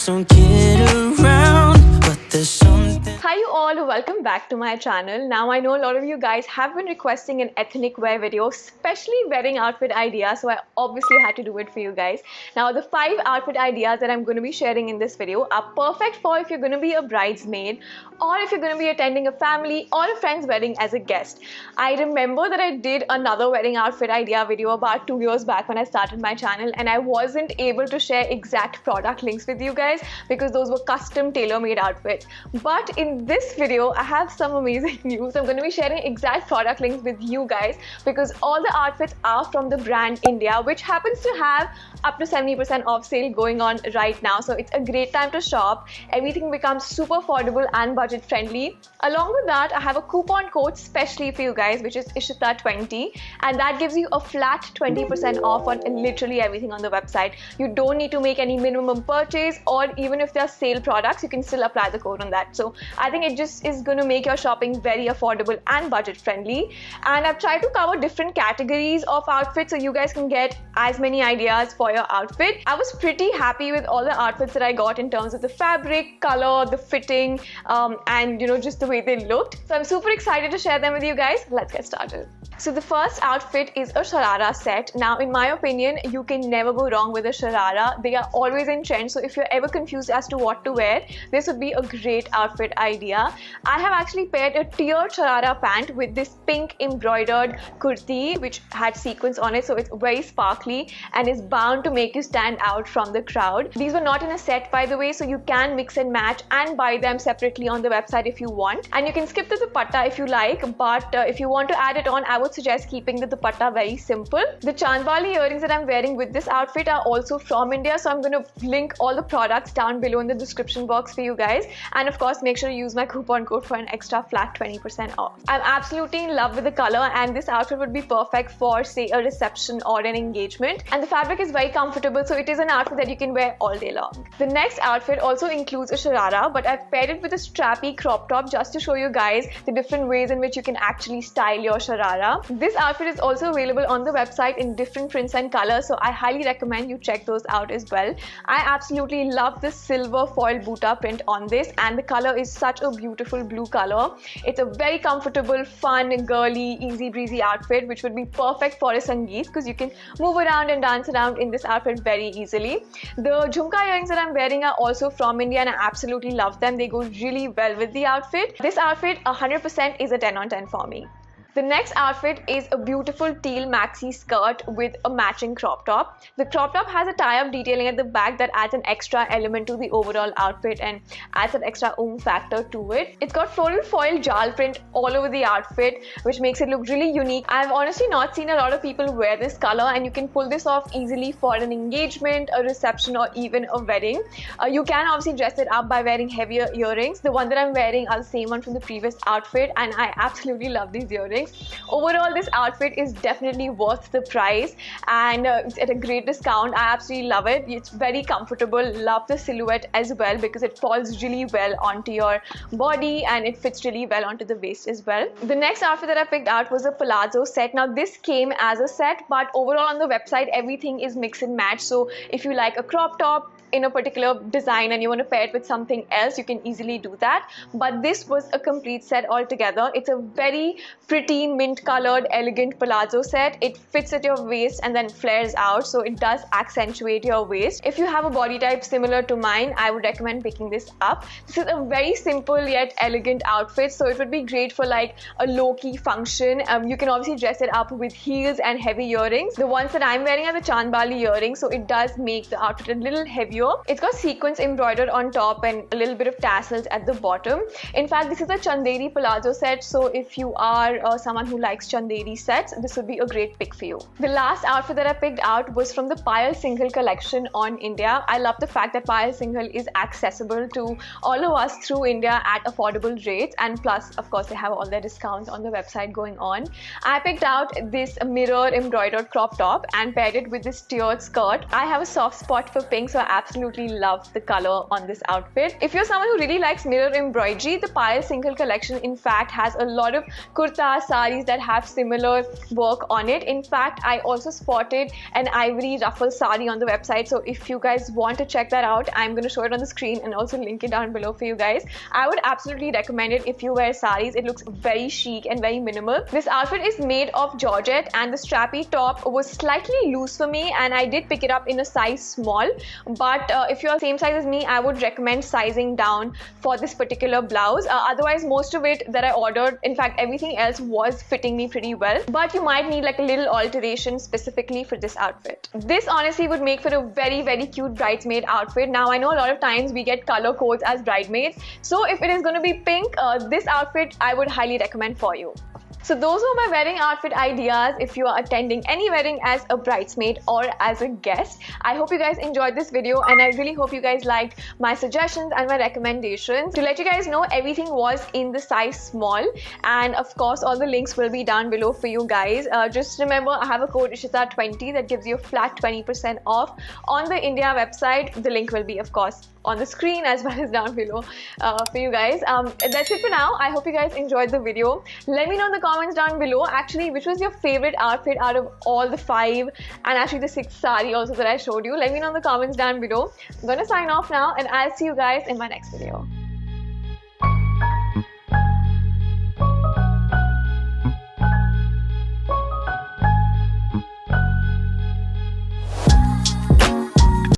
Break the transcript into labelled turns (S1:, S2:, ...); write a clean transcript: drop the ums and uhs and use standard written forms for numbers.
S1: don't get around, but there's something.
S2: Hi you all, welcome back to my channel. Now I know a lot of you guys have been requesting an ethnic wear video, especially wedding outfit ideas, so I obviously had to do it for you guys. Now the 5 outfit ideas that I'm going to be sharing in this video are perfect for if you're going to be a bridesmaid or if you're going to be attending a family or a friend's wedding as a guest. I remember that I did another wedding outfit idea video about 2 years back when I started my channel, and I wasn't able to share exact product links with you guys because those were custom tailor-made outfits. But in this video I have some amazing news. I'm going to be sharing exact product links with you guys because all the outfits are from the brand Indya, which happens to have up to 70% off sale going on right now. So it's a great time to shop. Everything becomes super affordable and budget friendly. Along with that, I have a coupon code specially for you guys, which is Ishita20, and that gives you a flat 20% off on literally everything on the website. You don't need to make any minimum purchase, or even if they're sale products, you can still apply the code on that. So I think it just is going to make your shopping very affordable and budget friendly. And I've tried to cover different categories of outfits so you guys can get as many ideas for your outfit. I was pretty happy with all the outfits that I got in terms of the fabric, color, the fitting, and just the way they looked. So I'm super excited to share them with you guys. Let's get started. So the first outfit is a sharara set. Now in my opinion, you can never go wrong with a sharara. They are always in trend, so if you're ever confused as to what to wear, this would be a great outfit idea. I have actually paired a tiered sharara pant with this pink embroidered kurti which had sequins on it, so it's very sparkly and is bound to make you stand out from the crowd. These were not in a set, by the way, so you can mix and match and buy them separately on the website if you want, and you can skip the dupatta if you like, but if you want to add it on, I would suggest keeping the dupatta very simple. The Chandbali earrings that I'm wearing with this outfit are also from India, so I'm going to link all the products down below in the description box for you guys, and of course make sure you use my coupon code for an extra flat 20% off. I'm absolutely in love with the color, and this outfit would be perfect for, say, a reception or an engagement, and the fabric is very comfortable, so it is an outfit that you can wear all day long. The next outfit also includes a sharara, but I've paired it with a strappy crop top just to show you guys the different ways in which you can actually style your sharara. This outfit is also available on the website in different prints and colors, so I highly recommend you check those out as well. I absolutely love this silver foil buta print on this, and the color is such a beautiful blue color. It's a very comfortable, fun, girly, easy breezy outfit which would be perfect for a sangeet because you can move around and dance around in this outfit very easily. The jhumka earrings that I'm wearing are also from India, and I absolutely love them. They go really well with the outfit. This outfit 100% is a 10 on 10 for me. The next outfit is a beautiful teal maxi skirt with a matching crop top. The crop top has a tie-up detailing at the back that adds an extra element to the overall outfit and adds an extra oomph factor to it. It's got floral foil jal print all over the outfit, which makes it look really unique. I've honestly not seen a lot of people wear this color, and you can pull this off easily for an engagement, a reception, or even a wedding. You can obviously dress it up by wearing heavier earrings. The one that I'm wearing are the same one from the previous outfit, and I absolutely love these earrings. Overall, this outfit is definitely worth the price, and it's at a great discount. I absolutely love it. It's very comfortable. Love the silhouette as well because it falls really well onto your body and it fits really well onto the waist as well. The next outfit that I picked out was a palazzo set. Now this came as a set, but overall on the website everything is mix and match, so if you like a crop top in a particular design and you want to pair it with something else, you can easily do that. But this was a complete set altogether. It's a very pretty mint colored elegant palazzo set. It fits at your waist and then flares out, so it does accentuate your waist. If you have a body type similar to mine, I would recommend picking this up. This is a very simple yet elegant outfit, so it would be great for like a low-key function. You can obviously dress it up with heels and heavy earrings. The ones that I'm wearing are the Chandbali earrings, so it does make the outfit a little heavier. It's got sequins embroidered on top and a little bit of tassels at the bottom. In fact, this is a Chanderi palazzo set, so if you are someone who likes Chanderi sets, this would be a great pick for you. The last outfit that I picked out was from the Payal Singhal collection on India. I love the fact that Payal Singhal is accessible to all of us through India at affordable rates, and plus of course they have all their discounts on the website going on. I picked out this mirror embroidered crop top and paired it with this tiered skirt. I have a soft spot for pink, so I absolutely love the color on this outfit. If you're someone who really likes mirror embroidery, the Payal Single collection in fact has a lot of kurtas, saris that have similar work on it. In fact, I also spotted an ivory ruffle sari on the website, so if you guys want to check that out, I'm going to show it on the screen and also link it down below for you guys. I would absolutely recommend it if you wear saris. It looks very chic and very minimal. This outfit is made of georgette and the strappy top was slightly loose for me, and I did pick it up in a size small, but if you're the same size as me, I would recommend sizing down for this particular blouse. Otherwise, most of it that I ordered, in fact everything else, was fitting me pretty well, but you might need like a little alteration specifically for this outfit. This honestly would make for a very cute bridesmaid outfit. Now I know a lot of times we get color codes as bridesmaids, so if it is going to be pink, this outfit I would highly recommend for you. So those were my wedding outfit ideas if you are attending any wedding as a bridesmaid or as a guest. I hope you guys enjoyed this video, and I really hope you guys liked my suggestions and my recommendations. To let you guys know, everything was in the size small, and of course all the links will be down below for you guys. Just remember, I have a code Ishita20 that gives you a flat 20% off on the India website. The link will be of course on the screen as well as down below for you guys. That's it for now. I hope you guys enjoyed the video. Let me know in the comments down below actually which was your favorite outfit out of all the 5 and actually the 6th sari also that I showed you. Let me know in the comments down below. I'm gonna sign off now, and I'll see you guys in my next video.